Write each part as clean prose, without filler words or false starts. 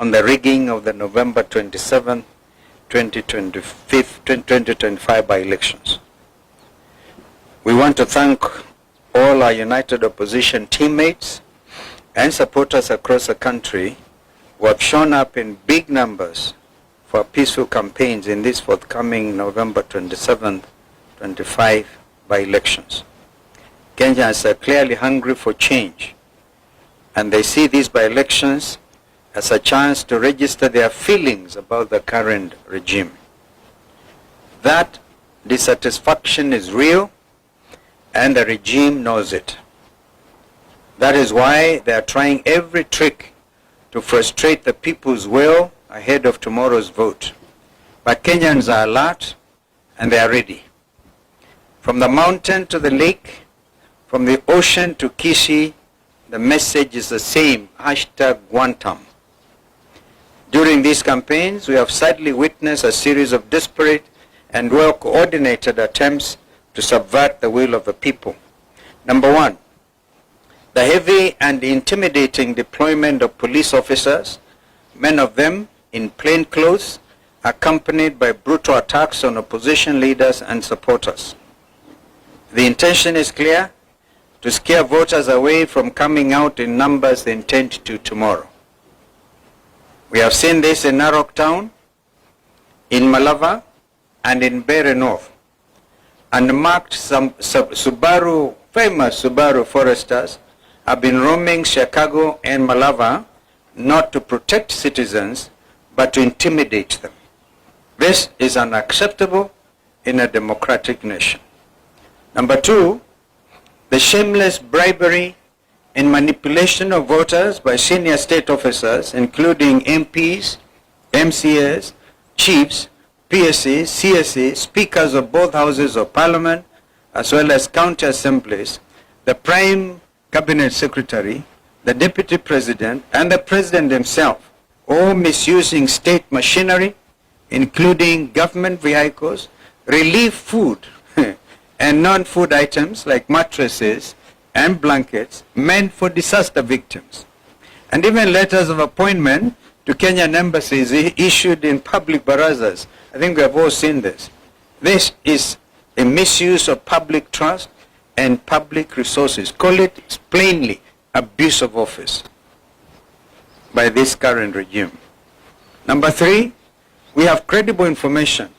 on the rigging of the November 27, 2025 by-elections. We want to thank all our united opposition teammates and supporters across the country who have shown up in big numbers for peaceful campaigns in these forthcoming November 27, 25 by-elections. Kenyans are clearly hungry for change, and they see these by-elections as a chance to register their feelings about the current regime. That dissatisfaction is real, and the regime knows it. That is why they are trying every trick to frustrate the people's will ahead of tomorrow's vote. But Kenyans are alert and they are ready. From the mountain to the lake, from the ocean to Kisii, the message is the same, #Guantam. During these campaigns, we have sadly witnessed a series of desperate and well-coordinated attempts to subvert the will of the people. Number one, the heavy and intimidating deployment of police officers, many of them in plain clothes, accompanied by brutal attacks on opposition leaders and supporters. The intention is clear: to scare voters away from coming out in numbers they intend to tomorrow. We have seen this in Narok Town, in Malava, and in Mbeere North. Unmarked famous Subaru foresters have been roaming Chicago and Malava not to protect citizens, but to intimidate them. This is unacceptable in a democratic nation. Number two, the shameless bribery and manipulation of voters by senior state officers, including MPs, MCAs, chiefs, PSAs, CSAs, speakers of both houses of parliament, as well as county assemblies, the prime cabinet secretary, the deputy president, and the president himself, all misusing state machinery, including government vehicles, relief food, and non-food items like mattresses and blankets meant for disaster victims. And even letters of appointment to Kenyan embassies issued in public barazas. I think we have all seen this. This is a misuse of public trust and public resources. Call it plainly abuse of office by this current regime. Number three, we have credible information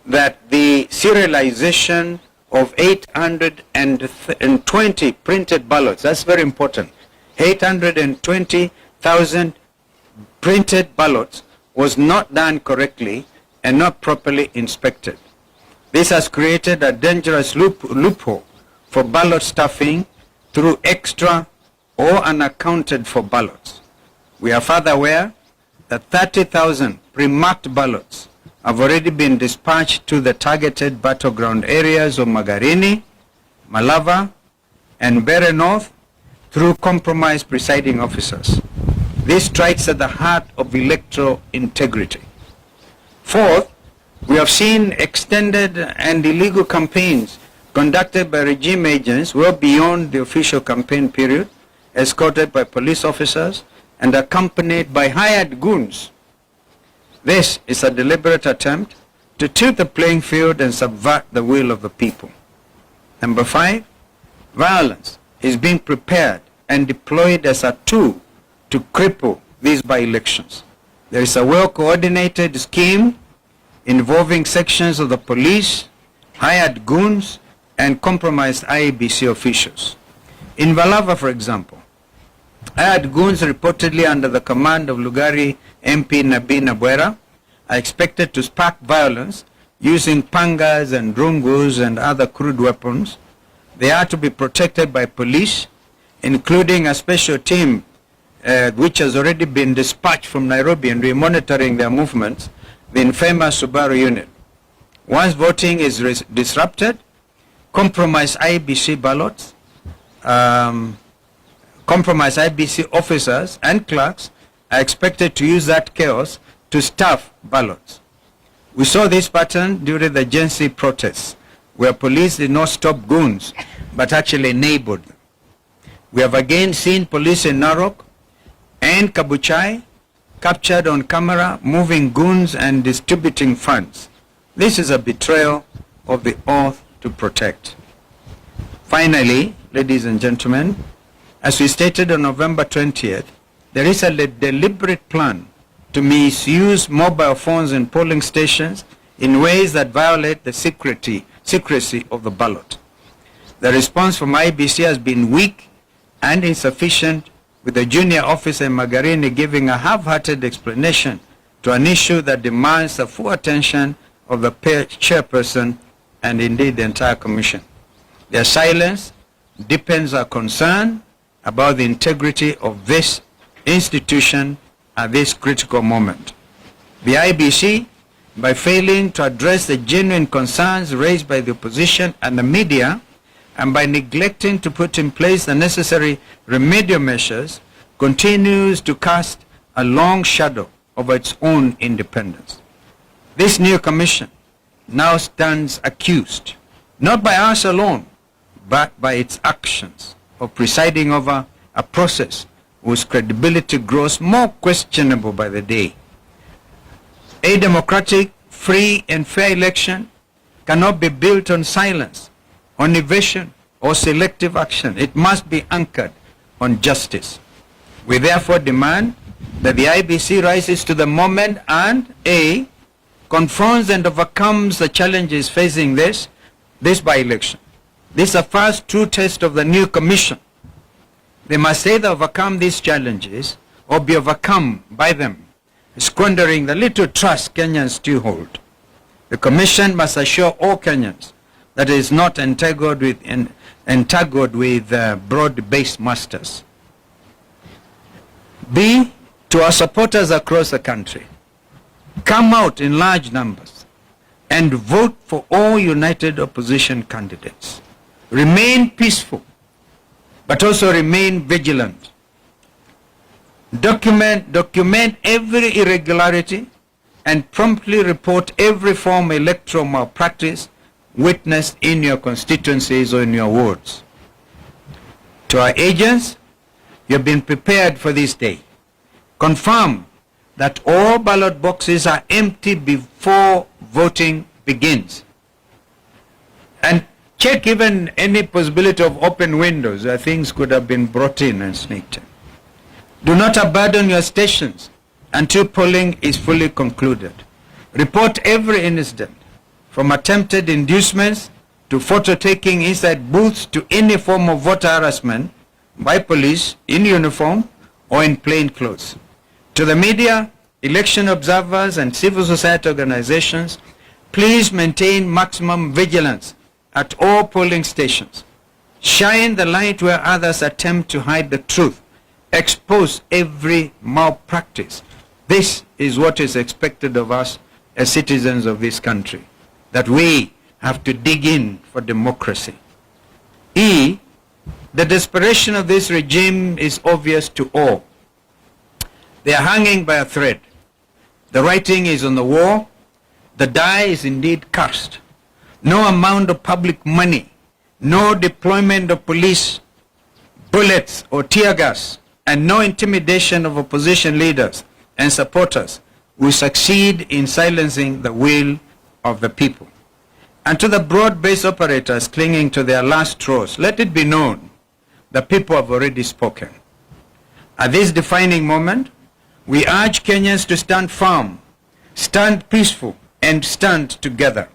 that the serialization of 820 printed ballots, that's very important, 820,000 printed ballots was not done correctly and not properly inspected. This has created a dangerous loophole for ballot stuffing through extra or unaccounted for ballots. We are further aware that 30,000 pre-marked ballots have already been dispatched to the targeted battleground areas of Magarini, Malava, and Mbeere North through compromised presiding officers. This strikes at the heart of electoral integrity. Fourth, we have seen extended and illegal campaigns conducted by regime agents well beyond the official campaign period, escorted by police officers and accompanied by hired goons. This is a deliberate attempt to tilt the playing field and subvert the will of the people. Number five, violence is being prepared and deployed as a tool to cripple these by-elections. There is a well-coordinated scheme involving sections of the police, hired goons, and compromised IEBC officials. In Malava, for example, hired goons reportedly under the command of Lugari MP Mbeere are expected to spark violence using pangas and rungus and other crude weapons. They are to be protected by police, including a special team which has already been dispatched from Nairobi and we are monitoring their movements, the infamous Subaru unit. Once voting is disrupted, compromised IEBC ballots, compromised IEBC officers and clerks are expected to use that chaos to stuff ballots. We saw this pattern during the Gen Z protests, where police did not stop goons, but actually enabled them. We have again seen police in Narok and Kabuchai captured on camera, moving goons and distributing funds. This is a betrayal of the oath to protect. Finally, ladies and gentlemen, as we stated on November 20th, there is a deliberate plan to misuse mobile phones in polling stations in ways that violate the secrecy of the ballot. The response from IBC has been weak and insufficient, with the junior officer Magarini giving a half-hearted explanation to an issue that demands the full attention of the chairperson and indeed the entire commission. Their silence deepens our concern about the integrity of this institution at this critical moment. The IBC, by failing to address the genuine concerns raised by the opposition and the media, and by neglecting to put in place the necessary remedial measures, continues to cast a long shadow over its own independence. This new commission now stands accused, not by us alone, but by its actions of presiding over a process whose credibility grows more questionable by the day. A democratic, free and fair election cannot be built on silence, on evasion or selective action. It must be anchored on justice. We therefore demand that the IBC rises to the moment and A, confronts and overcomes the challenges facing this by-election. This is the first true test of the new commission. They must either overcome these challenges or be overcome by them, squandering the little trust Kenyans still hold. The commission must assure all Kenyans that it is not entangled with broad-based masters. B, to our supporters across the country, come out in large numbers and vote for all united opposition candidates. Remain peaceful, but also remain vigilant. Document every irregularity and promptly report every form of electoral malpractice witnessed in your constituencies or in your wards. To our agents, you have been prepared for this day. Confirm that all ballot boxes are empty before voting begins. And check even any possibility of open windows where things could have been brought in and sneaked in. Do not abandon your stations until polling is fully concluded. Report every incident, from attempted inducements to photo taking inside booths to any form of voter harassment by police in uniform or in plain clothes. To the media, election observers and civil society organizations, please maintain maximum vigilance at all polling stations. Shine the light where others attempt to hide the truth. Expose every malpractice. This is what is expected of us as citizens of this country, that we have to dig in for democracy. E, the desperation of this regime is obvious to all. They are hanging by a thread. The writing is on the wall. The die is indeed cast. No amount of public money, no deployment of police, bullets or tear gas, and no intimidation of opposition leaders and supporters will succeed in silencing the will of the people. And to the broad-based operators clinging to their last straws, let it be known the people have already spoken. At this defining moment, we urge Kenyans to stand firm, stand peaceful, and stand together.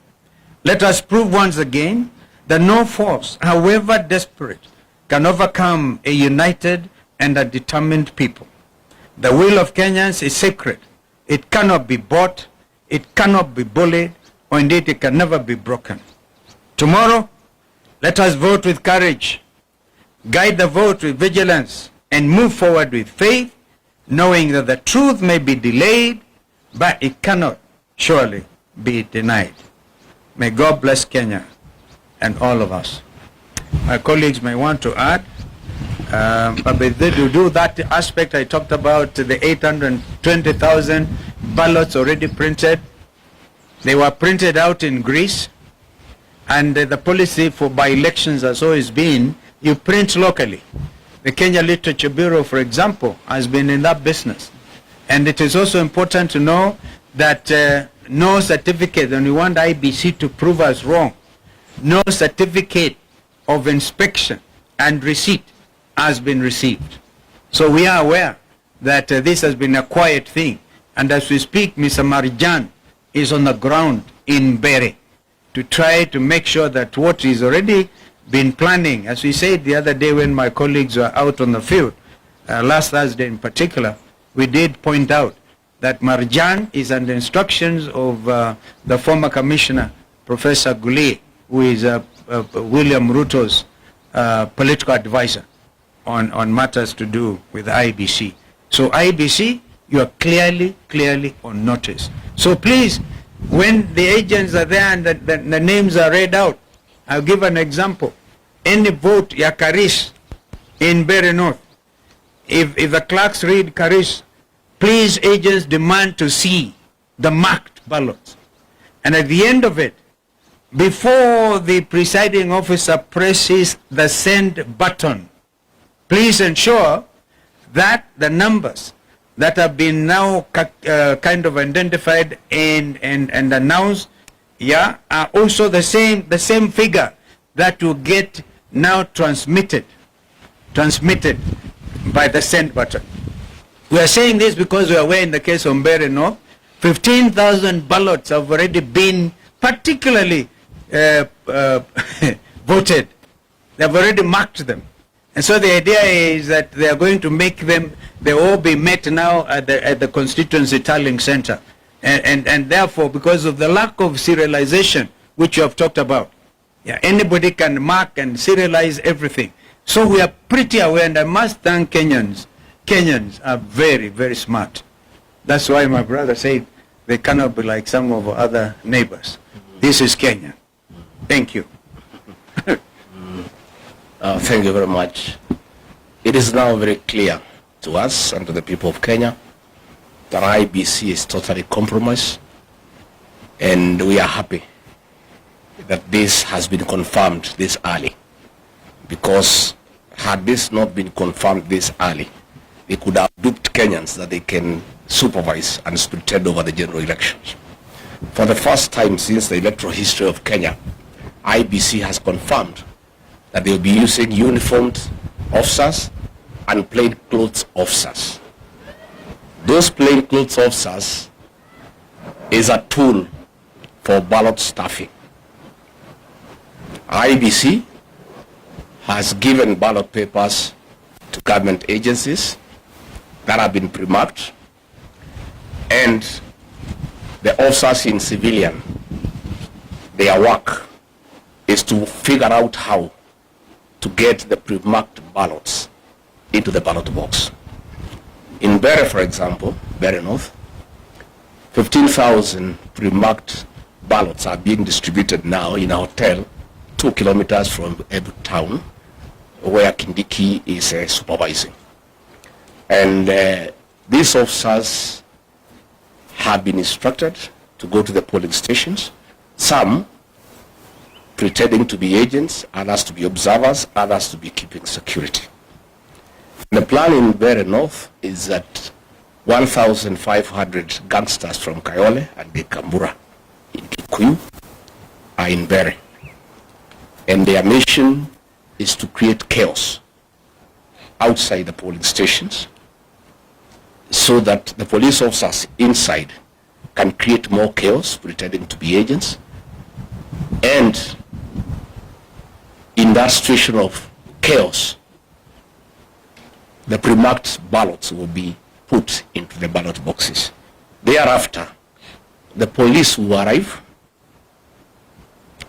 Let us prove once again that no force, however desperate, can overcome a united and a determined people. The will of Kenyans is sacred. It cannot be bought, it cannot be bullied, or indeed it can never be broken. Tomorrow, let us vote with courage, guide the vote with vigilance, and move forward with faith, knowing that the truth may be delayed, but it cannot surely be denied. May God bless Kenya and all of us. My colleagues may want to add, but to do that aspect I talked about, the 820,000 ballots already printed. They were printed out in Greece, and the policy for by-elections has always been, you print locally. The Kenya Literature Bureau, for example, has been in that business. And it is also important to know that no certificate, and we want IBC to prove us wrong, no certificate of inspection and receipt has been received. So we are aware that this has been a quiet thing. And as we speak, Mr. Marijan is on the ground in Mbeere to try to make sure that what is already been planning, as we said the other day when my colleagues were out on the field, last Thursday in particular, we did point out that Marijan is under instructions of the former commissioner, Professor Gule, who is William Ruto'S political advisor on matters to do with IBC. So IBC, you are clearly on notice. So please, when the agents are there and the names are read out, I'll give an example. Any vote ya Karish in Mbeere North, if the clerks read Karish, please agents demand to see the marked ballots. And at the end of it, before the presiding officer presses the send button, please ensure that the numbers that have been now kind of identified and announced, yeah, are also the same figure that will get now transmitted by the send button. We are saying this because we are aware in the case of Mbeere North, 15,000 ballots have already been particularly voted. They have already marked them. And so the idea is that they are going to make them, they all be met now at the constituency tallying center. And therefore, because of the lack of serialization, which you have talked about, yeah, anybody can mark and serialize everything. So we are pretty aware, and I must thank Kenyans. Kenyans are very smart. That's why my brother said they cannot be like some of our other neighbors. This is Kenya. Thank you. Thank you very much. It is now very clear to us and to the people of Kenya that IBC is totally compromised, and we are happy that this has been confirmed this early, because had this not been confirmed this early, they could have duped Kenyans that they can supervise and pretend over the general elections. For the first time since the electoral history of Kenya, IBC has confirmed that they will be using uniformed officers and plainclothes officers. Those plainclothes officers is a tool for ballot stuffing. IBC has given ballot papers to government agencies that have been pre-marked, and the officers in civilian, their work is to figure out how to get the pre-marked ballots into the ballot box. In Mbeere, for example, Mbeere North, 15,000 pre-marked ballots are being distributed now in a hotel 2 kilometers from Ebu town, where Kindiki is supervising. And these officers have been instructed to go to the polling stations, some pretending to be agents, others to be observers, others to be keeping security. The plan in Mbeere North is that 1,500 gangsters from Kayole and Kambura in Kikuyu are in Mbeere. And their mission is to create chaos outside the polling stations so that the police officers inside can create more chaos, pretending to be agents. And in that situation of chaos, the pre-marked ballots will be put into the ballot boxes. Thereafter, the police will arrive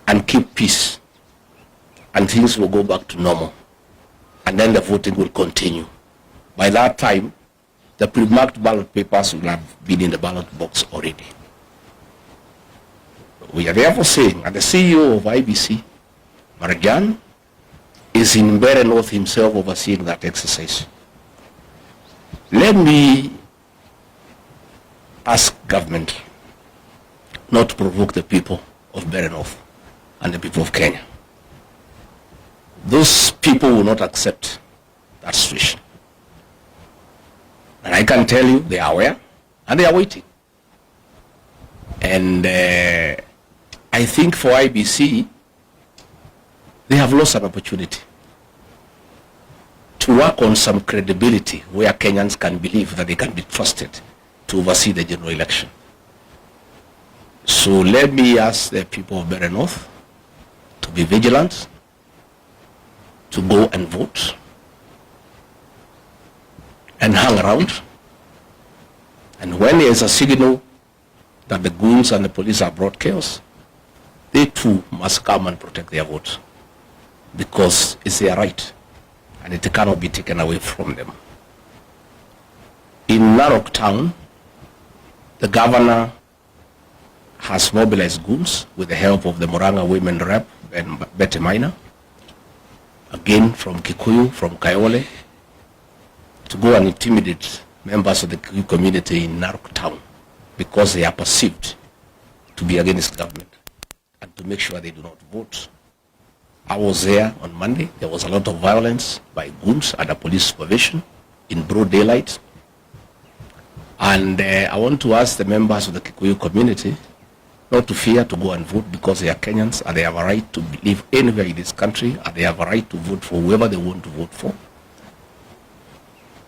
and keep peace, and things will go back to normal, and then the voting will continue. By that time, the pre-marked ballot papers will have been in the ballot box already. We are therefore saying, and the CEO of IBC, Marijan, is in Mbeere North himself overseeing that exercise. Let me ask government not to provoke the people of Mbeere North and the people of Kenya. Those people will not accept that situation. And I can tell you they are aware, and they are waiting. And I think for IBC, they have lost an opportunity to work on some credibility where Kenyans can believe that they can be trusted to oversee the general election. So let me ask the people of Mbeere North to be vigilant, to go and vote, and hang around. And when there is a signal that the goons and the police have brought chaos, they too must come and protect their vote, because it's their right and it cannot be taken away from them. In Narok town, the governor has mobilized goons with the help of the Murang'a women rep and Betty Minor, again from Kikuyu, from Kayole, to go and intimidate members of the Kikuyu community in Narok town because they are perceived to be against government, and to make sure they do not vote. I was there on Monday. There was a lot of violence by goons under police supervision in broad daylight. And I want to ask the members of the Kikuyu community not to fear to go and vote, because they are Kenyans and they have a right to live anywhere in this country, and they have a right to vote for whoever they want to vote for.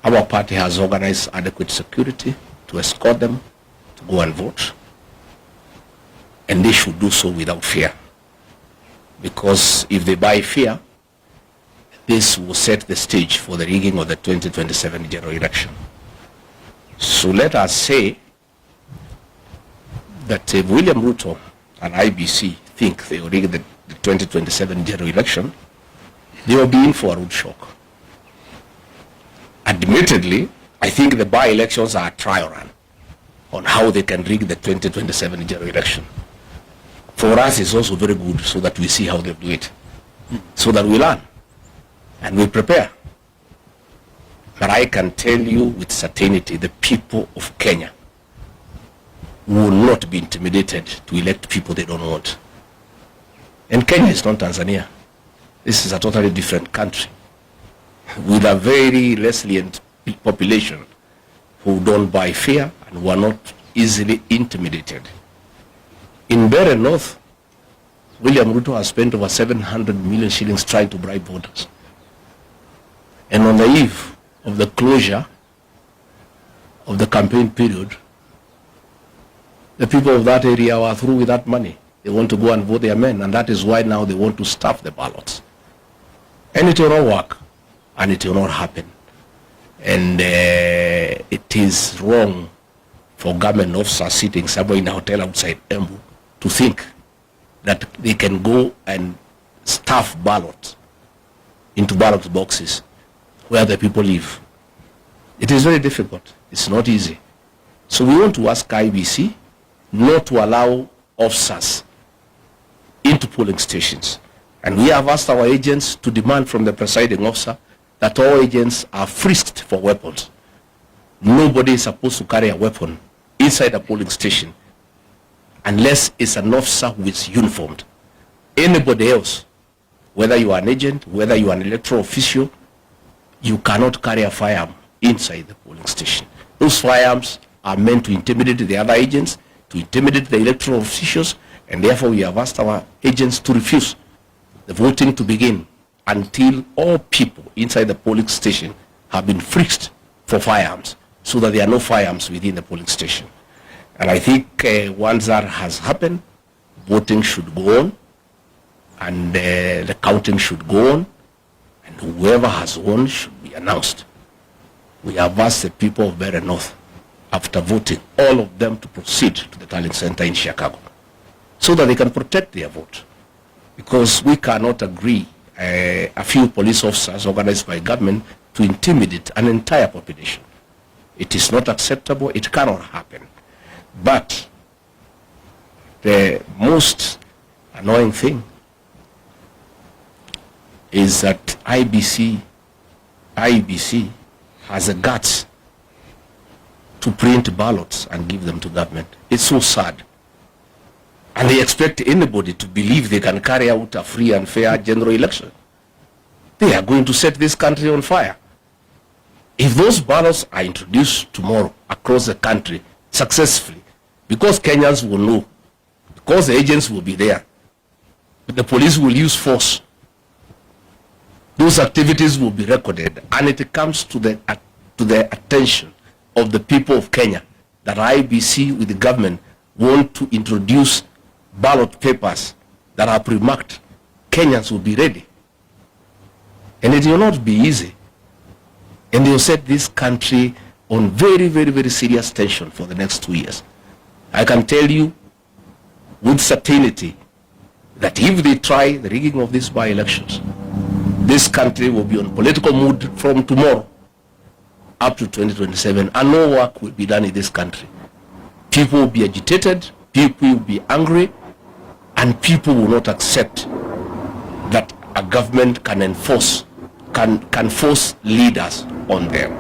Our party has organized adequate security to escort them to go and vote, and they should do so without fear, because if they buy fear, this will set the stage for the rigging of the 2027 general election. So let us say that if William Ruto and IBC think they will rig the 2027 general election, they will be in for a rude shock. Admittedly, I think the by-elections are a trial run on how they can rig the 2027 general election. For us, it's also very good, so that we see how they do it, so that we learn and we prepare. But I can tell you with certainty, the people of Kenya will not be intimidated to elect people they don't want. And Kenya is not Tanzania. This is a totally different country with a very resilient population who don't buy fear and who are not easily intimidated. In Mbeere North, William Ruto has spent over 700 million shillings trying to bribe voters. And on the eve of the closure of the campaign period, the people of that area are through with that money. They want to go and vote their men, and that is why now they want to stuff the ballots. And it will not work, and it will not happen. And it is wrong for government officers sitting somewhere in a hotel outside Embu to think that they can go and stuff ballots into ballot boxes where the people live. It is very difficult. It's not easy. So we want to ask IBC not to allow officers into polling stations. And we have asked our agents to demand from the presiding officer that all agents are frisked for weapons. Nobody is supposed to carry a weapon inside a polling station unless it's an officer who is uniformed. Anybody else, whether you are an agent, whether you are an electoral official, you cannot carry a firearm inside the polling station. Those firearms are meant to intimidate the other agents, to intimidate the electoral officials, and therefore we have asked our agents to refuse the voting to begin until all people inside the polling station have been frisked for firearms, so that there are no firearms within the polling station. And I think once that has happened, voting should go on, and the counting should go on, and whoever has won should be announced. We have asked the people of Mbeere North, after voting, all of them to proceed to the tallying center in Chicago, so that they can protect their vote. Because we cannot agree a few police officers organized by government to intimidate an entire population. It is not acceptable. It cannot happen. But the most annoying thing is that IBC has the guts to print ballots and give them to government. It's so sad. And they expect anybody to believe they can carry out a free and fair general election. They are going to set this country on fire. If those ballots are introduced tomorrow across the country successfully, because Kenyans will know, because the agents will be there, the police will use force. Those activities will be recorded, and it comes to the attention of the people of Kenya that IBC with the government want to introduce ballot papers that are pre-marked. Kenyans will be ready. And it will not be easy. And they will set this country on very, very, very serious tension for the next 2 years. I can tell you with certainty that if they try the rigging of these by-elections, this country will be on political mood from tomorrow up to 2027, and no work will be done in this country. People will be agitated, people will be angry, and people will not accept that a government can enforce, can force leaders on them.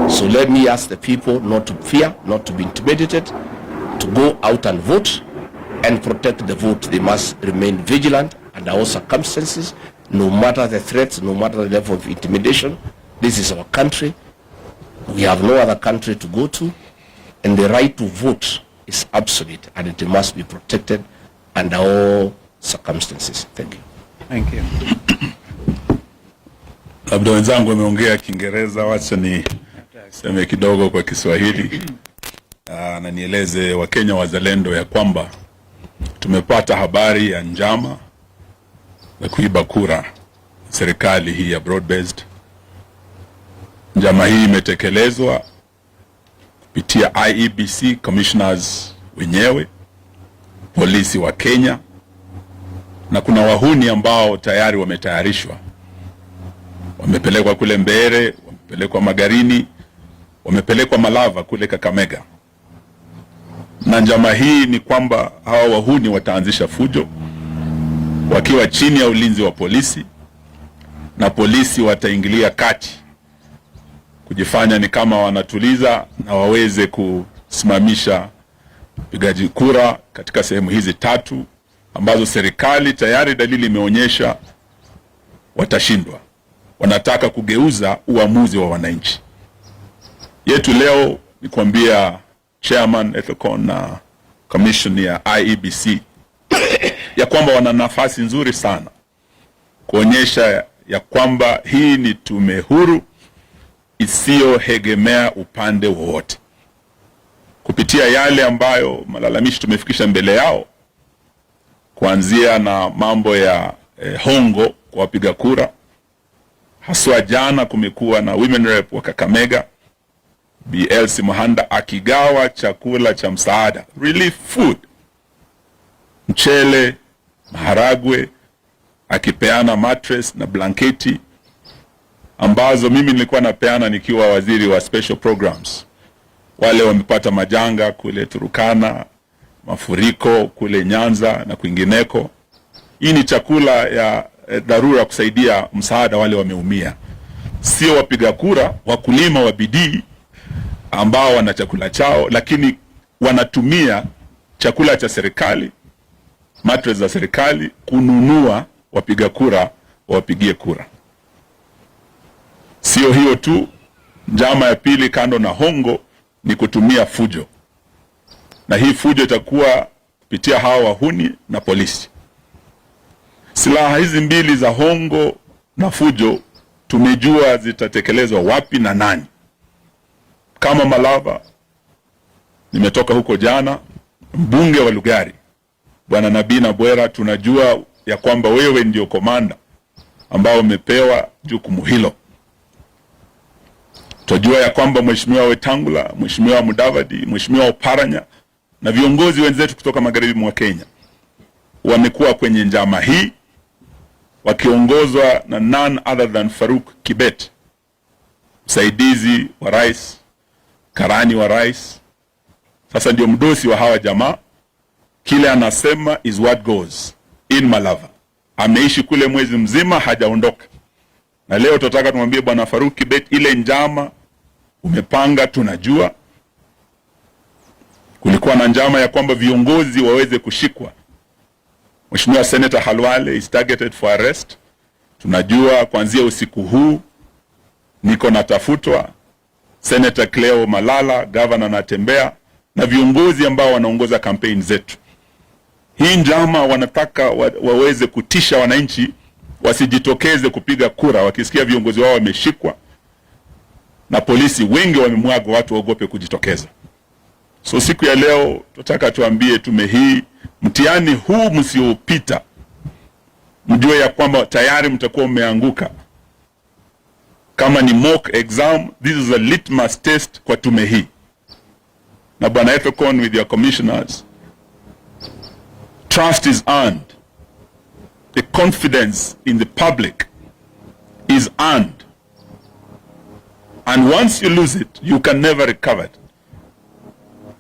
So let me ask the people not to fear, not to be intimidated, to go out and vote and protect the vote. They must remain vigilant under all circumstances, no matter the threats, no matter the level of intimidation. This is our country. We have no other country to go to, and the right to vote is absolute, and it must be protected under all circumstances. Thank you. Thank you. Labda wenzangu wameongea Kiingereza, wacha ni seme kidogo kwa Kiswahili na nieleze Wakenya wazalendo ya kwamba tumepata habari ya njama ya kuiba kura serikali hii ya broad based. Njama hii imetekelezwa kupitia IEBC commissioners wenyewe, polisi wa Kenya, na kuna wahuni ambao tayari wametayarishwa. Wamepelekwa kule Mbeere, wamepelekwa Magarini, wamepelekwa Malava kule Kakamega. Na njama hii ni kwamba hawa wahuni wataanzisha fujo wakiwa chini ya ulinzi wa polisi, na polisi wataingilia kati kujifanya ni kama wanatuliza na waweze kusimamisha upigaji kura katika sehemu hizi tatu ambazo serikali tayari dalili imeonyesha watashindwa. Wanataka kugeuza uamuzi wa wananchi. Yetu leo ni kuambia chairman Ethicon na commission ya IEBC ya kwamba wana nafasi nzuri sana kuonyesha ya kwamba hii ni tume huru isiyoegemea upande wowote. Kupitia yale ambayo malalamishi tumefikisha mbele yao, kuanzia na mambo ya hongo kwa wapiga kura. Haswa jana kumekuwa na women rep wa Kakamega, BLC Mohanda, akigawa chakula cha msaada, relief food, mchele, maharagwe, akipeana mattress na blanketi ambazo mimi nilikuwa napeana nikiwa waziri wa special programs. Wale wamepata majanga kule Turukana, mafuriko kule Nyanza na kwingineko. Hii ni chakula ya dharura kusaidia msaada wale wameumia. Sio wapiga kura, wakulima wa bidii ambao wana chakula chao, lakini wanatumia chakula cha serikali, mattress za serikali, kununua wapiga kura wapigie kura. Sio hiyo tu, njama ya pili kando na hongo ni kutumia fujo. Na hii fujo itakuwa kupitia hawa wahuni na polisi. Silaha hizi mbili za hongo na fujo tumejua zitatekelezwa wapi na nani. Kama Malava, nimetoka huko jana, mbunge wa Lugari Bwana Nabina Bwera, tunajua ya kwamba wewe ndio komanda ambao umepewa jukumu hilo. Tunajua ya kwamba Mheshimiwa Wetangula, Mheshimiwa Mudavadi, Mheshimiwa Oparanya na viongozi wenzetu kutoka magharibi mwa Kenya wamekuwa kwenye njama hii wakiongozwa na none other than Faruk Kibet, msaidizi wa rais, karani wa rais. Sasa ndio mdosi wa hawa jamaa. Kile anasema is what goes in Malava. Ameishi kule mwezi mzima, hajaondoka. Na leo tutataka tumwambie Bwana Faruk Kibet, ile njama umepanga tunajua. Kulikuwa na njama ya kwamba viongozi waweze kushikwa. Mheshimiwa Senator Halwale is targeted for arrest. Tunajua kuanzia usiku huu niko natafutwa. Senator Cleo Malala, governor, anatembea. na viongozi ambao wanaongoza kampeni zetu. Hii njama wanataka waweze kutisha wananchi wasijitokeze kupiga kura wakisikia viongozi wao wameshikwa na polisi. Wengi wamemwaga watu waogope kujitokeza. So siku ya leo tunataka tuambie tume hii, mtihani huu msiopita, mjue ya kwamba tayari mtakuwa umeanguka. Kama ni mock exam, this is a litmus test kwa tume hii. Na Bwana Ethekon with your commissioners, trust is earned. The confidence in the public is earned. And once you lose it, you can never recover it.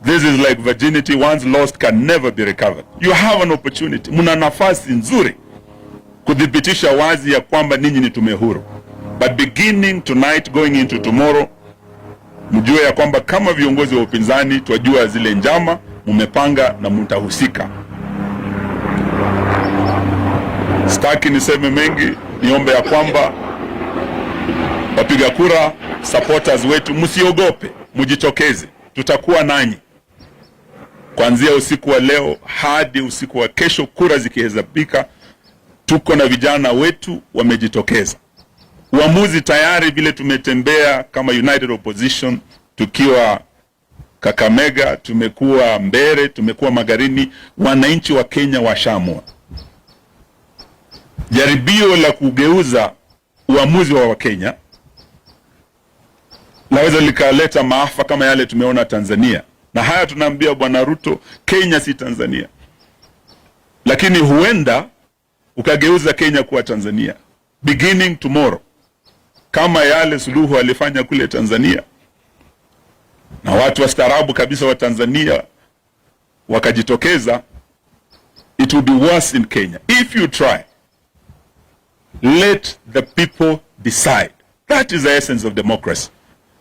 This is like virginity, once lost can never be recovered. You have an opportunity. Muna nafasi nzuri kudhibitisha wazi ya kwamba ninyi ni tume huru. But beginning tonight, going into tomorrow, mjue ya kwamba kama viongozi wa upinzani twajua zile njama mumepanga na mtahusika. Sitaki niseme mengi, niombe ya kwamba wapiga kura, supporters wetu, msiogope, mjitokeze. Tutakuwa nanyi kuanzia usiku wa leo hadi usiku wa kesho. Kura zikihesabika, tuko na vijana wetu wamejitokeza. Uamuzi tayari, vile tumetembea kama United Opposition, tukiwa Kakamega, tumekuwa Mbeere, tumekuwa Magarini, wananchi wa Kenya washamua. Jaribio la kugeuza uamuzi wa Wakenya laweza likaleta maafa kama yale tumeona Tanzania. Na haya tunaambia Bwana Ruto, Kenya si Tanzania. Lakini huenda ukageuza Kenya kuwa Tanzania beginning tomorrow, kama yale Suluhu alifanya kule Tanzania, na watu wastaarabu kabisa wa Tanzania wakajitokeza. It will be worse in Kenya. If you try, let the people decide. That is the essence of democracy.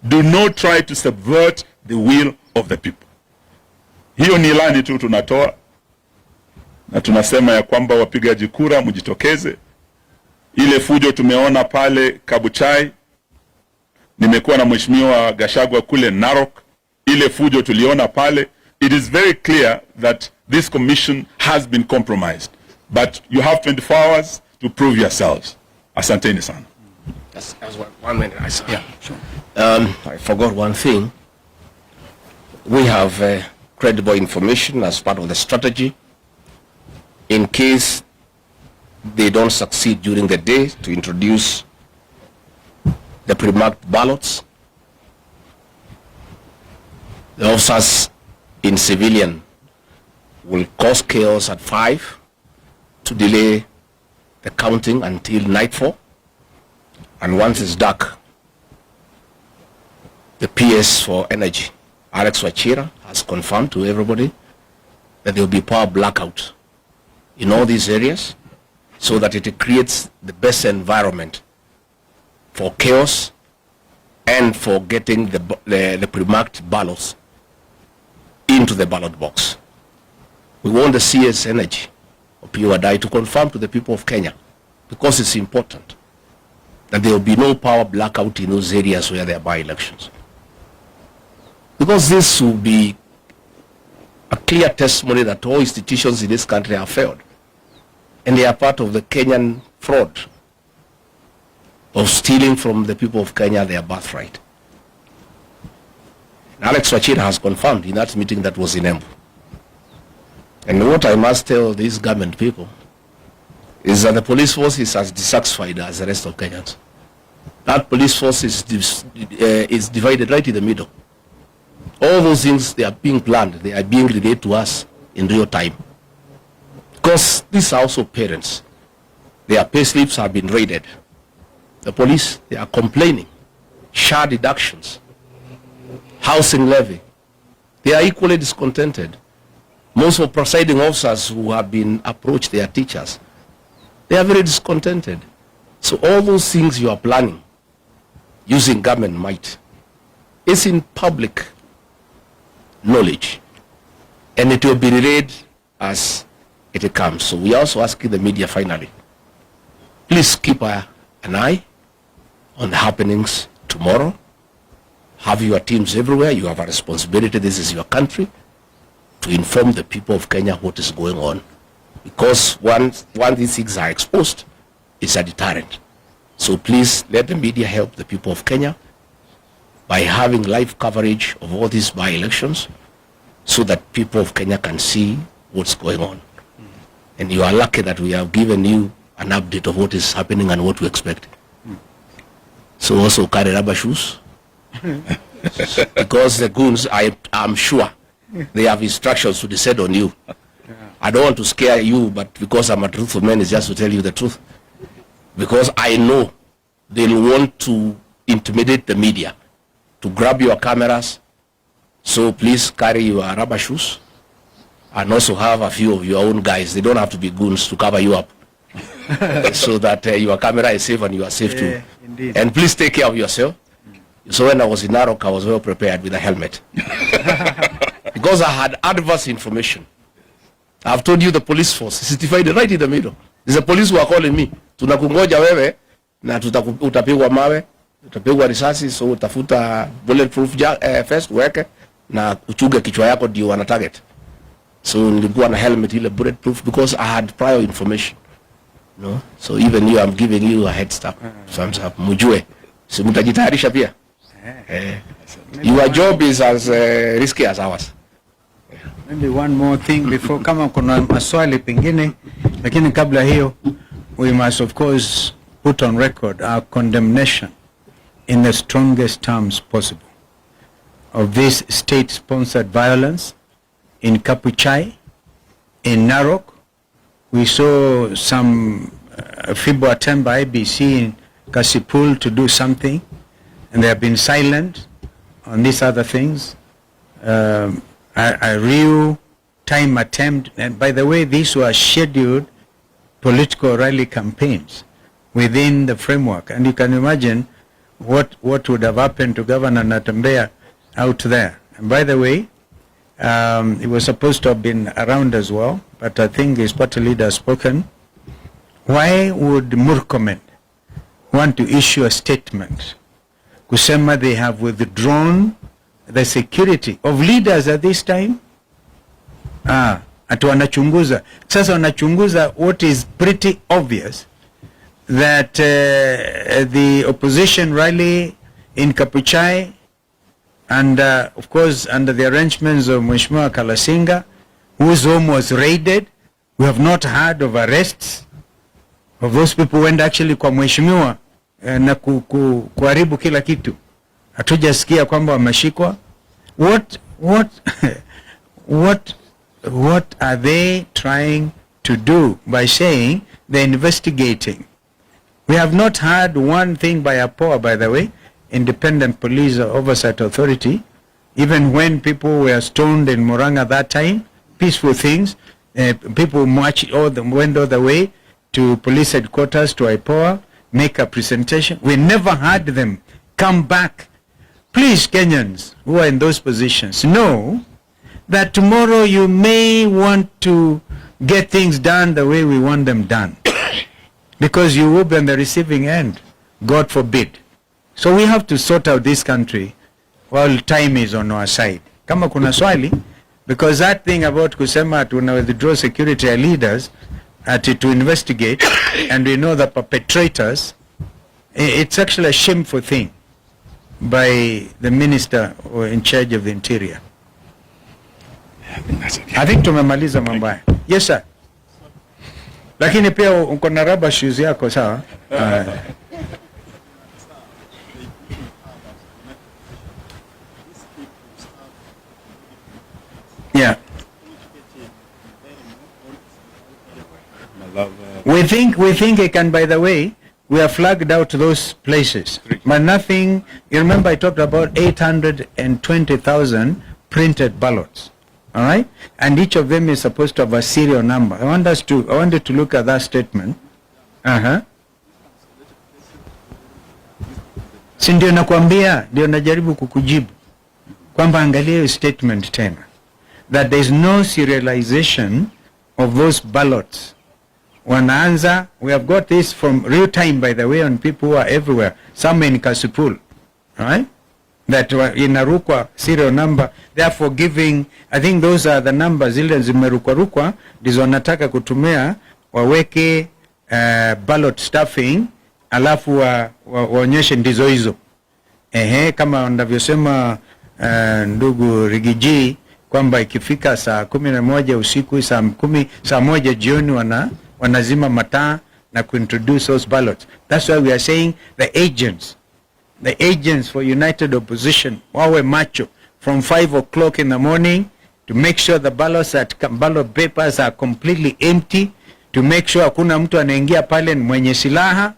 Do not try to subvert the will of the people. Hiyo ni ilani tu tunatoa, na tunasema ya kwamba wapigaji kura mjitokeze. Ile fujo tumeona pale Kabuchai, nimekuwa na Mheshimiwa Gachagua kule Narok, ile fujo tuliona pale. It is very clear that this commission has been compromised, but you have 24 hours to prove yourselves. Asanteni sana. That's 1 minute. Yeah, sure. I forgot one thing. We have credible information as part of the strategy in case they don't succeed during the day to introduce the pre-marked ballots. The officers in civilian will cause chaos at 5 to delay the counting until nightfall. And once it's dark, the PS for energy, Alex Wachira, has confirmed to everybody that there will be power blackout in all these areas, so that it creates the best environment for chaos and for getting the pre-marked ballots into the ballot box. We want the CS Energy or PUADI to confirm to the people of Kenya, because it's important, that there will be no power blackout in those areas where there are by-elections. Because this will be a clear testimony that all institutions in this country have failed. And they are part of the Kenyan fraud of stealing from the people of Kenya their birthright. And Alex Wachira has confirmed in that meeting that was in Embu. And what I must tell these government people is that the police force is as dissatisfied as the rest of Kenyans. That police force is divided right in the middle. All those things, they are being planned, they are being relayed to us in real time. Because these are also parents. Their pay slips have been raided. The police, they are complaining. Share deductions, housing levy. They are equally discontented. Most of presiding officers who have been approached, they are teachers. They are very discontented. So all those things you are planning using government might is in public knowledge, and it will be relayed as it comes. So we are also asking the media, finally, please keep an eye on the happenings tomorrow. Have your teams everywhere. You have a responsibility. This is your country. to inform the people of Kenya what is going on, because once these things are exposed, it's a deterrent. So please let the media help the people of Kenya by having live coverage of all these by-elections so that people of Kenya can see what's going on. And you are lucky that we have given you an update of what is happening and what to expect. So also carry rubber shoes. Because the goons, I'm sure, they have instructions to descend on you. I don't want to scare you, but because I'm a truthful man, it's just to tell you the truth. Because I know they'll want to intimidate the media, to grab your cameras. So please carry your rubber shoes and also have a few of your own guys. They don't have to be goons to cover you up. So that your camera is safe and you are safe too. Indeed. And please take care of yourself. So when I was in Narok, I was well prepared with a helmet. Because I had adverse information. I've told you the police force is divided right in the middle. There's a police who are calling me. Tunakungoja wewe na utapigwa mawe, utapigwa risasi, so utafuta bulletproof vest weke na uchuge kichwa yako ndio wana target. So nilikuwa na helmet ile bulletproof because I had prior information. No? So even you, I'm giving you a head start. Thumbs up. Mujue. Si mutajitayarisha pia. Your job is as risky as ours. Maybe one more thing before, kama kuna maswali pengine, lakini kabla hiyo, we must of course put on record our condemnation in the strongest terms possible of this state-sponsored violence in Kapuchai, in Narok. We saw some feeble attempt by IBC in Kasipul to do something, and they have been silent on these other things. A real time attempt, and by the way, these were scheduled political rally campaigns within the framework, and you can imagine what would have happened to Governor Mutembei out there. And by the way, he was supposed to have been around as well, but I think his party leader has spoken. Why would Murkomen want to issue a statement kusema they have withdrawn the security of leaders at this time? Ati wanachunguza. Sasa wanachunguza what is pretty obvious, that the opposition rally in Kapuchai, and of course under the arrangements of Mheshimiwa Kalasinga, whose home was raided. We have not heard of arrests of those people who went actually kwa Mheshimiwa na kuharibu kila kitu. Hatujasikia kwamba wameshikwa. What are they trying to do by saying they're investigating? We have not heard one thing by APOA, by the way, Independent Police Oversight Authority. Even when people were stoned in Murang'a that time, peaceful things, people went all the way to police headquarters, to IPOA, make a presentation. We never heard them come back. Please, Kenyans who are in those positions, know that tomorrow you may want to get things done the way we want them done. Because you will be on the receiving end, God forbid. So we have to sort out this country while time is on our side. Kama kuna swali, because that thing about kusema tuna withdraw security leaders to investigate, and we know the perpetrators, it's actually a shameful thing by the minister in charge of the interior. I think tumemaliza mambo haya. Yes sir. Lakini pia uko na rubber shoes yako sawa? Yeah. We think it can, by the way, we have flagged out those places. But nothing, you remember I talked about 820,000 printed ballots. All right? And each of them is supposed to have a serial number. I wanted to look at that statement. Si ndio nakwambia, ndio najaribu kukujibu kwamba angalia hiyo statement tena, that there is no serialization of those ballots. Wanaanza, we have got this from real time, by the way, on people who are everywhere, some in Kasipul, all right? that inarukwa serial number, therefore giving, I think those are the numbers zile zimerukwa ndizo wanataka kutumia waweke ballot stuffing, alafu waonyeshe ndizo hizo. Kama wanavyosema ndugu Rigiji kwamba ikifika saa 11 usiku, saa 1 jioni wanazima mataa na kuintroduce those ballots. That's why we are saying the agents for united opposition wawe macho from 5 o'clock in the morning to make sure the ballot papers are completely empty, to make sure hakuna mtu anaingia pale mwenye silaha,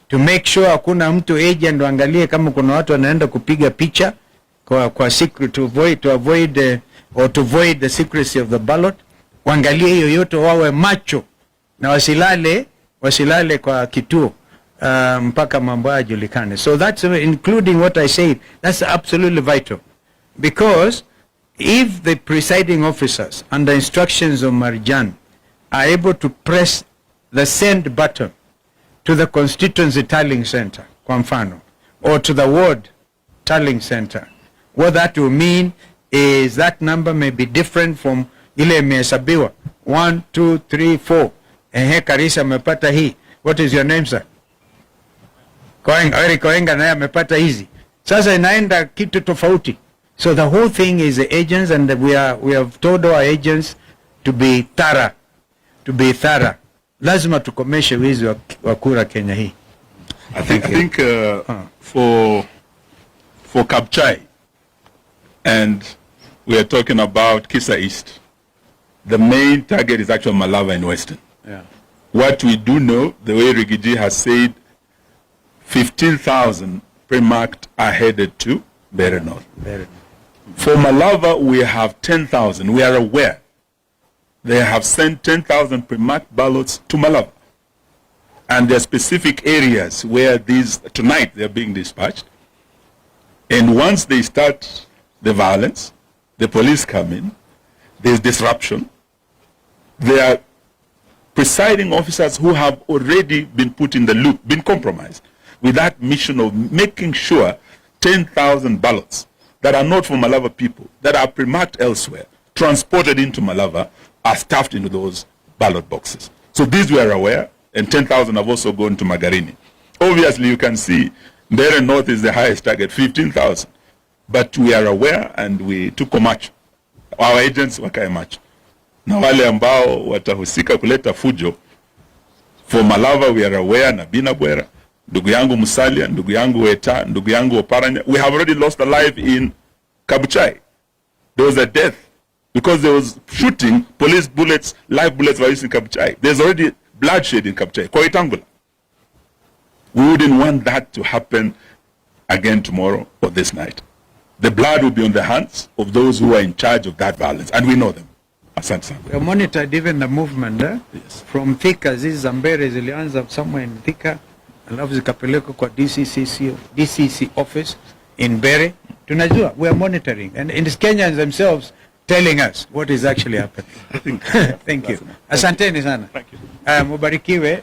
to make sure hakuna mtu agent waangalie kama kuna watu wanaenda kupiga picha kwa secret, to avoid the secrecy of the ballot. Waangalie hiyo yote, wawe macho na wasilale kwa kituo mpaka mambo yajulikane. So that's including what I said. That's absolutely vital, because if the presiding officers under instructions of Marjan are able to press the send button to the constituency tallying center, kwa mfano, or to the ward tallying center, what that will mean is that number may be different from ile imehesabiwa 1 2 3 4. Karisa amepata hii. What is your name, sir? Koenga naye amepata hizi. Sasa inaenda kitu tofauti. So the whole thing is the agents, and we have told our agents to be thorough. Lazima tukomeshe wizi wa kura Kenya hii. I think for Kabuchai, and we are talking about Kisa East, the main target is actually Malava and Western. Yeah. What we do know, the way Rigiji has said, 15,000 pre-marked are headed to Mbeere North. For Malava, we have 10,000. We are aware they have sent 10,000 pre-marked ballots to Malava. And there are specific areas where tonight they are being dispatched. And once they start the violence, the police come in, there's disruption. There are presiding officers who have already been put in the loop, been compromised with that mission of making sure 10,000 ballots that are not for Malava people, that are pre-marked elsewhere, transported into Malava, are stuffed into those ballot boxes. So these we are aware, and 10,000 have also gone to Magarini. Obviously, you can see Mbeere North is the highest target, 15,000. But we are aware, and we took a match. Our agents wakae macho. Na wale ambao watahusika kuleta fujo, for Malava we are aware, na Binabwera, ndugu yangu Musalia, ndugu yangu Weta, ndugu yangu Oparanya, we have already lost a life in Kabuchai. There was a death because there was shooting, police bullets, live bullets were used in Kabuchai. There's already bloodshed in Kabuchai, kwa Itangula. We wouldn't want that to happen again tomorrow or this night. The blood will be on the hands of those who are in charge of that violence, and we know them. Asante sana. We monitored even the movement Yes. from Thika. Hizi za Mbeere zilianza somewhere in Thika, alafu zikapelekwa kwa DCC office in Mbeere. Tunajua, we are monitoring, and it is Kenyans themselves telling us what is actually happening. Thank you. Asanteni sana. Thank you. Mubarikiwe.